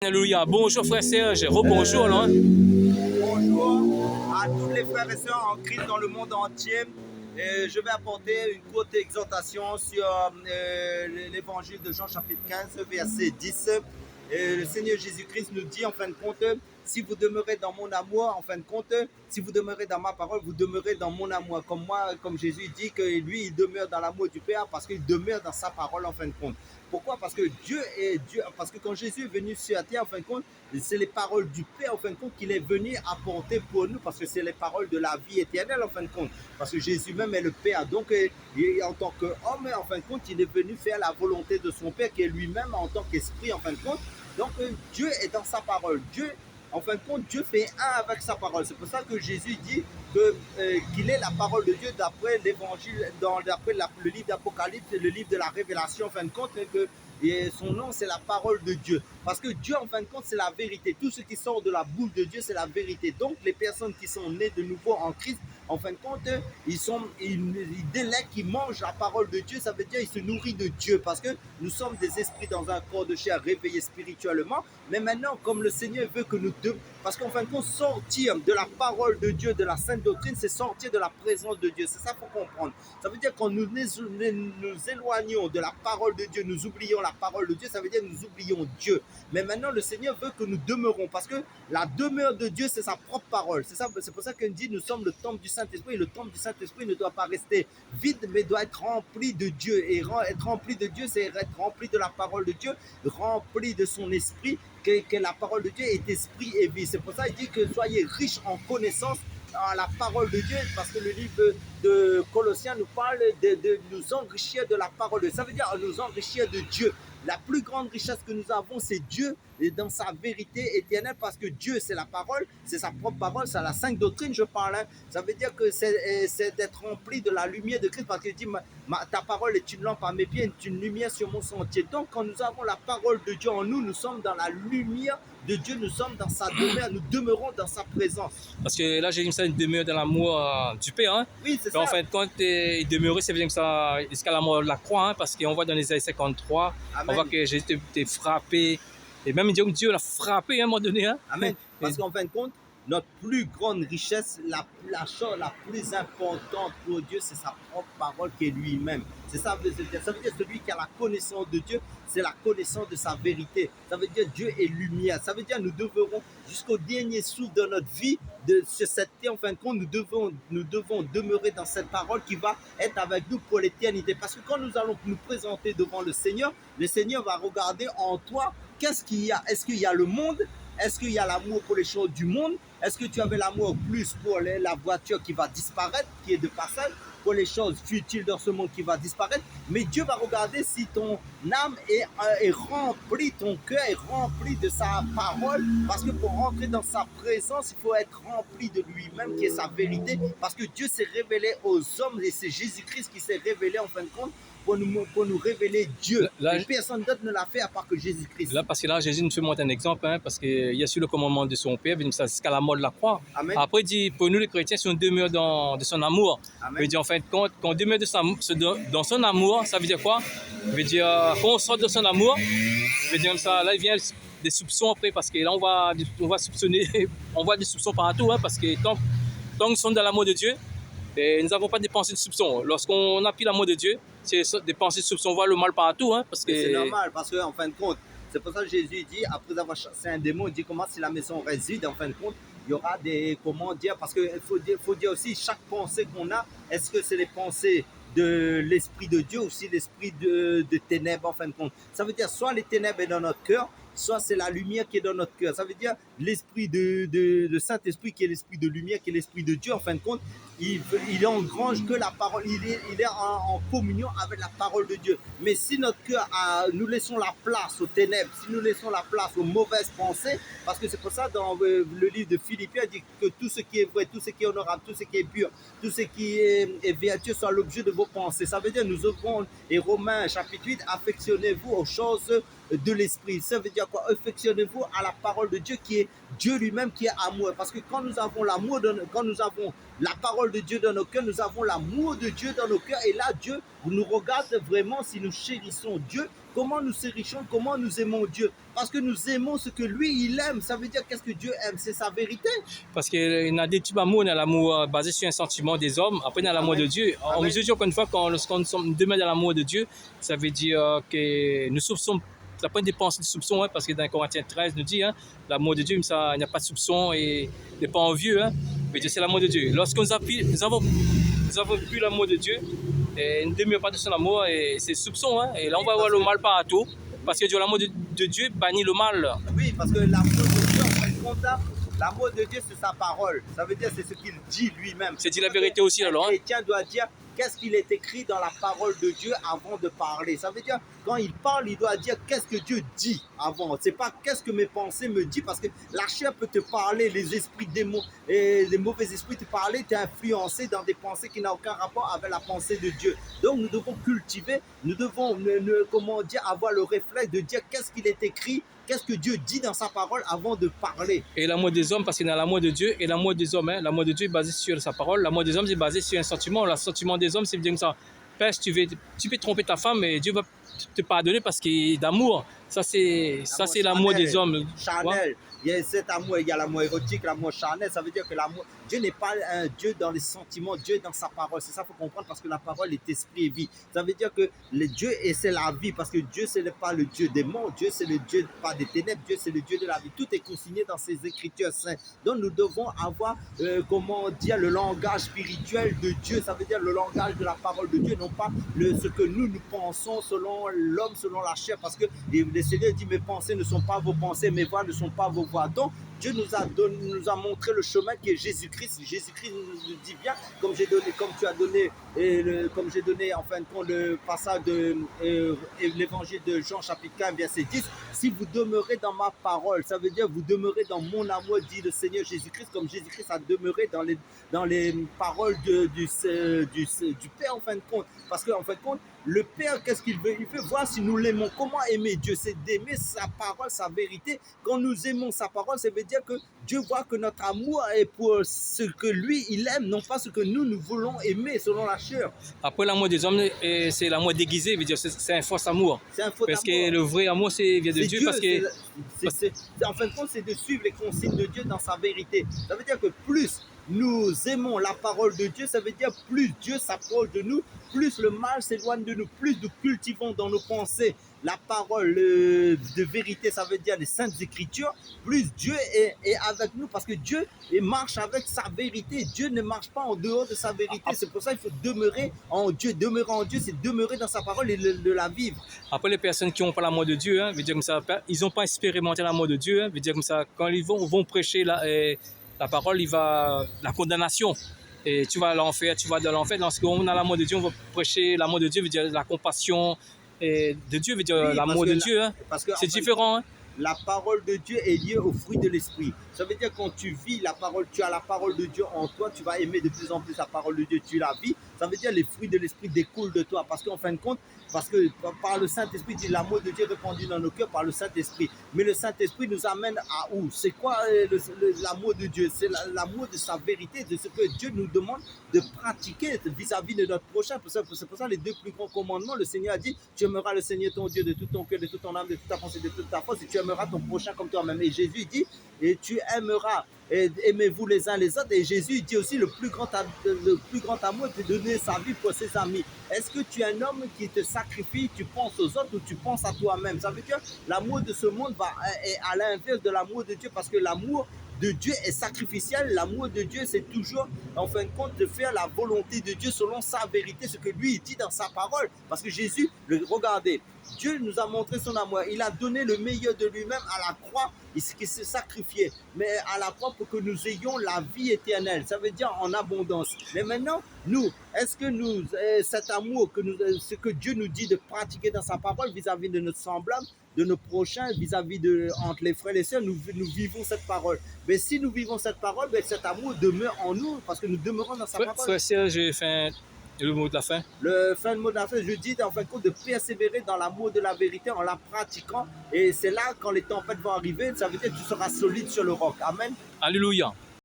Alléluia. Bonjour frère Serge. Rebonjour. Bonjour à tous les frères et sœurs en Christ dans le monde entier. Je vais apporter une courte exhortation sur l'évangile de Jean chapitre 15 verset 10. Le Seigneur Jésus-Christ nous dit en fin de compte, si vous demeurez dans mon amour, en fin de compte, si vous demeurez dans ma parole, vous demeurez dans mon amour. Comme moi, comme Jésus dit que lui, il demeure dans l'amour du Père parce qu'il demeure dans sa parole en fin de compte. Pourquoi? Parce que Dieu est Dieu. Parce que quand Jésus est venu sur la terre, en fin de compte, c'est les paroles du Père, en fin de compte, qu'il est venu apporter pour nous, parce que c'est les paroles de la vie éternelle, en fin de compte. Parce que Jésus même est le Père. Donc, en tant qu'homme, en fin de compte, il est venu faire la volonté de son Père, qui est lui-même en tant qu'esprit, en fin de compte. Donc, Dieu est dans sa parole. Dieu, en fin de compte, Dieu fait un avec sa parole. C'est pour ça que Jésus dit qu'il est la parole de Dieu d'après l'évangile, d'après le livre d'Apocalypse et le livre de la Révélation, en fin de compte, et son nom, c'est la parole de Dieu. Parce que Dieu, en fin de compte, c'est la vérité. Tout ce qui sort de la bouche de Dieu, c'est la vérité. Donc, les personnes qui sont nées de nouveau en Christ, en fin de compte, dès qu'ils mangent la parole de Dieu, ça veut dire qu'ils se nourrissent de Dieu. Parce que nous sommes des esprits dans un corps de chair réveillés spirituellement. Mais maintenant, comme le Seigneur veut que nous deux, parce qu'en fin de compte, sortir de la parole de Dieu, de la sainte doctrine, c'est sortir de la présence de Dieu. C'est ça qu'il faut comprendre. Ça veut dire quand nous éloignons de la parole de Dieu, nous oublions la parole de Dieu, ça veut dire que nous oublions Dieu. Mais maintenant, le Seigneur veut que nous demeurons, parce que la demeure de Dieu, c'est sa propre parole. C'est pour ça qu'il dit, nous sommes le temple du Saint-Esprit. Et le temple du Saint-Esprit ne doit pas rester vide, mais doit être rempli de Dieu. Et être rempli de Dieu, c'est être rempli de la parole de Dieu, rempli de son esprit, que la parole de Dieu est esprit et vie. C'est pour ça qu'il dit que soyez riches en connaissance à la parole de Dieu, parce que le livre de Colossiens nous parle de nous enrichir de la parole de Dieu. Ça veut dire nous enrichir de Dieu. La plus grande richesse que nous avons, c'est Dieu et dans sa vérité éternelle, parce que Dieu, c'est la parole, c'est sa propre parole, c'est la sainte doctrine, je parle. Ça veut dire que c'est d'être rempli de la lumière de Christ, parce qu'il dit, ta parole est une lampe à mes pieds, une lumière sur mon sentier. Donc, quand nous avons la parole de Dieu en nous, nous sommes dans la lumière de Dieu, nous sommes dans sa demeure, nous demeurons dans sa présence. Parce que là, j'ai dit que ça demeure dans l'amour du Père. Hein? Oui, c'est ça. En fin de compte, il demeurait, c'est bien que ça, jusqu'à la mort de la croix, hein? Parce qu'on voit dans les années 53, Amen. On voit que Jésus était frappé. Et même Dieu l'a frappé à un moment donné. Hein? Amen. Parce qu'en fin de compte, notre plus grande richesse, la chose la plus importante pour Dieu, c'est sa propre parole qui est lui-même. C'est ça, ça veut dire celui qui a la connaissance de Dieu, c'est la connaissance de sa vérité. Ça veut dire Dieu est lumière. Ça veut dire nous devrons, jusqu'au dernier souffle de notre vie, sur cette terre, en fin de compte, nous devons demeurer dans cette parole qui va être avec nous pour l'éternité. Parce que quand nous allons nous présenter devant le Seigneur va regarder en toi, qu'est-ce qu'il y a? Est-ce qu'il y a le monde? Est-ce qu'il y a l'amour pour les choses du monde? Est-ce que tu avais l'amour plus pour la voiture qui va disparaître, qui est de passage, pour les choses futiles dans ce monde qui va disparaître? Mais Dieu va regarder si ton âme est remplie, ton cœur est rempli de sa parole, parce que pour rentrer dans sa présence, il faut être rempli de lui-même, qui est sa vérité, parce que Dieu s'est révélé aux hommes, et c'est Jésus-Christ qui s'est révélé en fin de compte, pour nous révéler Dieu. Là, et personne d'autre ne l'a fait à part que Jésus-Christ. Là, parce que là, Jésus nous fait montrer un exemple, hein, parce qu'il y a sur le commandement de son Père, il dit jusqu'à la mort de la croix. Amen. Après, il dit, pour nous les chrétiens, si on demeure de son amour, il dit en fin de compte, quand on demeure dans son amour, ça veut dire quoi? Il veut dire, quand on sort de son amour, il veut dire comme ça, là, il vient des soupçons après, parce que là, on va soupçonner, on voit des soupçons partout, hein, parce que tant que nous sommes dans l'amour de Dieu, et nous n'avons pas des pensées de soupçon. Lorsqu'on appuie l'amour de Dieu, c'est des pensées de soupçon. On voit le mal partout. Hein, parce que... C'est normal, parce qu'en fin de compte, c'est pour ça que Jésus dit, après avoir chassé un démon, il dit comment si la maison reste vide, en fin de compte, il y aura des, comment dire, parce qu'il faut dire aussi, chaque pensée qu'on a, est-ce que c'est les pensées de l'Esprit de Dieu ou si l'Esprit de ténèbres, en fin de compte? Ça veut dire soit les ténèbres est dans notre cœur, soit c'est la lumière qui est dans notre cœur. Ça veut dire l'esprit de Saint-Esprit qui est l'esprit de lumière, qui est l'esprit de Dieu, en fin de compte, il engrange que la parole, il est en communion avec la parole de Dieu. Mais si notre cœur, nous laissons la place aux ténèbres, si nous laissons la place aux mauvaises pensées, parce que c'est pour ça dans le livre de Philippiens, il dit que tout ce qui est vrai, tout ce qui est honorable, tout ce qui est pur, tout ce qui est vertueux soit l'objet de vos pensées. Ça veut dire nous ouvrons, et Romains chapitre 8, affectionnez-vous aux choses de l'esprit. Ça veut dire quoi? Affectionnez-vous à la parole de Dieu qui est Dieu lui-même, qui est amour. Parce que quand nous avons l'amour, quand nous avons la parole de Dieu dans nos cœurs, nous avons l'amour de Dieu dans nos cœurs. Et là, Dieu nous regarde vraiment si nous chérissons Dieu, comment nous chérissons, comment nous aimons Dieu. parce que nous aimons ce que lui, il aime. Ça veut dire qu'est-ce que Dieu aime? C'est sa vérité. Parce qu'il y a des types d'amour, il y a l'amour basé sur un sentiment des hommes, après il y a l'amour Amen. de Dieu. On Amen. nous dit encore une fois, lorsqu'on demeure dans l'amour de Dieu, ça veut dire que nous soupçonnons, ça peut dépenser de soupçons, hein, parce que dans Corinthiens 13 nous dit, hein, l'amour de Dieu, il n'y a pas de soupçon et n'est pas envieux. Hein. Mais Dieu, c'est l'amour de Dieu. Lorsque nous avons plus l'amour de Dieu, et nous ne demeurons pas de son amour, et c'est soupçon. Hein, et là, on va voir le mal partout, parce que Dieu, l'amour de Dieu bannit le mal. Oui, parce que l'amour de Dieu, en fait, l'amour de Dieu, c'est sa parole. Ça veut dire c'est ce qu'il dit lui-même. C'est dit la vérité aussi, alors. Un chrétien doit dire qu'est-ce qu'il est écrit dans la parole de Dieu avant de parler. Ça veut dire, quand il parle, il doit dire qu'est-ce que Dieu dit avant. C'est pas qu'est-ce que mes pensées me disent, parce que la chair peut te parler, les esprits démons et les mauvais esprits te parler, t'es influencé dans des pensées qui n'ont aucun rapport avec la pensée de Dieu. Donc nous devons cultiver, nous devons, comment dire, avoir le réflexe de dire qu'est-ce qu'il est écrit, qu'est-ce que Dieu dit dans sa parole avant de parler. Et l'amour des hommes, parce qu'il y a l'amour de Dieu et l'amour des hommes. Hein. L'amour de Dieu est basé sur sa parole. L'amour des hommes est basé sur un sentiment. Le sentiment des hommes, c'est bien comme ça. Père, tu peux tromper ta femme, mais Dieu va te pardonner parce qu'il est d'amour. Ça, c'est l'amour des hommes. Charnel. Ouais. Il y a cet amour, il y a l'amour érotique, l'amour charnel. Ça veut dire que l'amour, Dieu n'est pas un Dieu dans les sentiments, Dieu est dans sa parole. C'est ça qu'il faut comprendre, parce que la parole est esprit et vie. Ça veut dire que le Dieu, et c'est la vie, parce que Dieu, ce n'est pas le Dieu des morts, Dieu, c'est le Dieu pas des ténèbres, Dieu, c'est le Dieu de la vie. Tout est consigné dans ses écritures saintes. Donc nous devons avoir, comment dire, le langage spirituel de Dieu. Ça veut dire le langage de la parole de Dieu, non pas ce que nous pensons selon l'homme, selon la chair, parce que le Seigneur dit, mes pensées ne sont pas vos pensées, mes voix ne sont pas vos voix. Donc Dieu nous a montré le chemin qui est Jésus-Christ. Jésus-Christ nous dit bien, comme j'ai donné en fin de compte le passage de l'évangile de Jean chapitre 15 verset 10. Si vous demeurez dans ma parole, ça veut dire vous demeurez dans mon amour, dit le Seigneur Jésus-Christ, comme Jésus-Christ a demeuré dans les paroles du Père en fin de compte. Parce qu'en fin de compte, le Père, qu'est-ce qu'il veut? Il veut voir si nous l'aimons. Comment aimer Dieu? C'est d'aimer sa parole, sa vérité. Quand nous aimons sa parole, ça veut dire que Dieu voit que notre amour est pour ce que lui, il aime, non pas ce que nous voulons aimer selon la chair. Après, l'amour des hommes, c'est l'amour déguisé. C'est un faux amour. C'est un faux parce amour. Que le vrai amour, c'est vient de Dieu. Parce que en fin de compte, c'est de suivre les consignes de Dieu dans sa vérité. Ça veut dire que plus nous aimons la parole de Dieu, ça veut dire plus Dieu s'approche de nous, plus le mal s'éloigne de nous, plus nous cultivons dans nos pensées la parole de vérité, ça veut dire les saintes écritures, plus Dieu est avec nous, parce que Dieu marche avec sa vérité. Dieu ne marche pas en dehors de sa vérité. C'est pour ça qu'il faut demeurer en Dieu. Demeurer en Dieu, c'est demeurer dans sa parole et de la vivre. Après, les personnes qui n'ont pas l'amour de Dieu, hein, veut dire comme ça, ils n'ont pas expérimenté l'amour de Dieu, hein, veut dire comme ça, quand ils vont prêcher la parole, la condamnation. Et tu vas à l'enfer, tu vas dans l'enfer. Lorsqu'on a l'amour de Dieu, on va prêcher l'amour de Dieu, veut dire la compassion de Dieu, veut dire l'amour de Dieu. Hein. C'est différent. Hein. La parole de Dieu est liée au fruit de l'esprit. Ça veut dire quand tu vis la parole, tu as la parole de Dieu en toi, tu vas aimer de plus en plus la parole de Dieu, tu la vis. Ça veut dire les fruits de l'esprit découlent de toi. Parce qu'en fin de compte, parce que par le Saint-Esprit, dit l'amour de Dieu répandu dans nos cœurs par le Saint-Esprit. Mais le Saint-Esprit nous amène à où? C'est quoi l'amour de Dieu? C'est l'amour de sa vérité, de ce que Dieu nous demande de pratiquer vis-à-vis de notre prochain. C'est pour ça les deux plus grands commandements, le Seigneur a dit, tu aimeras le Seigneur ton Dieu de tout ton cœur, de toute ton âme, de toute ta pensée, de toute ta force, et tu aimeras ton prochain comme toi-même. Et Jésus dit, et tu aimeras, aimez-vous les uns les autres. Et Jésus dit aussi, le plus grand amour est de donner sa vie pour ses amis. Est-ce que tu es un homme qui te sacrifie, tu penses aux autres ou tu penses à toi-même? Ça veut dire que l'amour de ce monde est à l'inverse de l'amour de Dieu, parce que l'amour de Dieu est sacrificiel. L'amour de Dieu, c'est toujours, en fin de compte, de faire la volonté de Dieu selon sa vérité, ce que lui dit dans sa parole. Parce que Jésus, regardez, Dieu nous a montré son amour. Il a donné le meilleur de lui-même à la croix, il s'est sacrifié. Mais à la croix pour que nous ayons la vie éternelle. Ça veut dire en abondance. Mais maintenant, nous, est-ce que nous, cet amour, ce que Dieu nous dit de pratiquer dans sa parole vis-à-vis de notre semblable, de nos prochains, vis-à-vis entre les frères et les sœurs, nous vivons cette parole. Mais si nous vivons cette parole, cet amour demeure en nous, parce que nous demeurons dans sa parole. Frère Serge, j'ai fait le mot de la fin. Le fin de mot de la fin, je dis en fin de compte de persévérer dans l'amour de la vérité en la pratiquant. Et c'est là, quand les tempêtes vont arriver, ça veut dire que tu seras solide sur le roc. Amen. Alléluia.